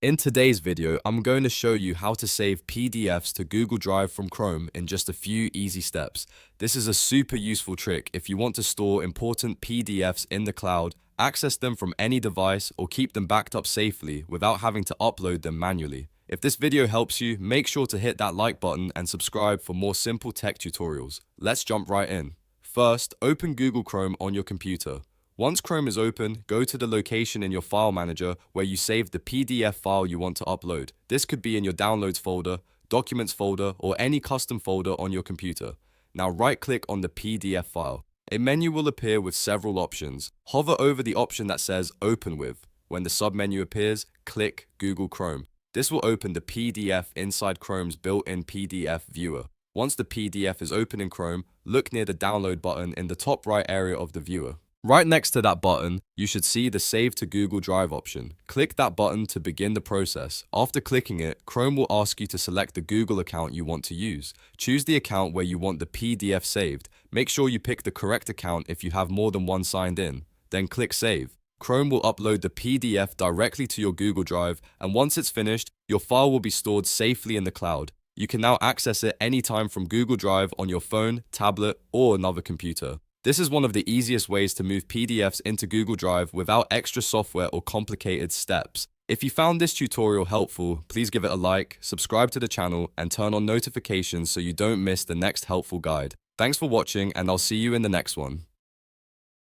In today's video, I'm going to show you how to save PDFs to Google Drive from Chrome in just a few easy steps. This is a super useful trick if you want to store important PDFs in the cloud, access them from any device, or keep them backed up safely without having to upload them manually. If this video helps you, make sure to hit that like button and subscribe for more simple tech tutorials. Let's jump right in. First, open Google Chrome on your computer. Once Chrome is open, go to the location in your file manager where you saved the PDF file you want to upload. This could be in your Downloads folder, Documents folder, or any custom folder on your computer. Now right-click on the PDF file. A menu will appear with several options. Hover over the option that says Open With. When the submenu appears, click Google Chrome. This will open the PDF inside Chrome's built-in PDF viewer. Once the PDF is open in Chrome, look near the Download button in the top right area of the viewer. Right next to that button, you should see the Save to Google Drive option. Click that button to begin the process. After clicking it, Chrome will ask you to select the Google account you want to use. Choose the account where you want the PDF saved. Make sure you pick the correct account if you have more than one signed in. Then click Save. Chrome will upload the PDF directly to your Google Drive, and once it's finished, your file will be stored safely in the cloud. You can now access it anytime from Google Drive on your phone, tablet, or another computer. This is one of the easiest ways to move PDFs into Google Drive without extra software or complicated steps. If you found this tutorial helpful, please give it a like, subscribe to the channel, and turn on notifications so you don't miss the next helpful guide. Thanks for watching, and I'll see you in the next one.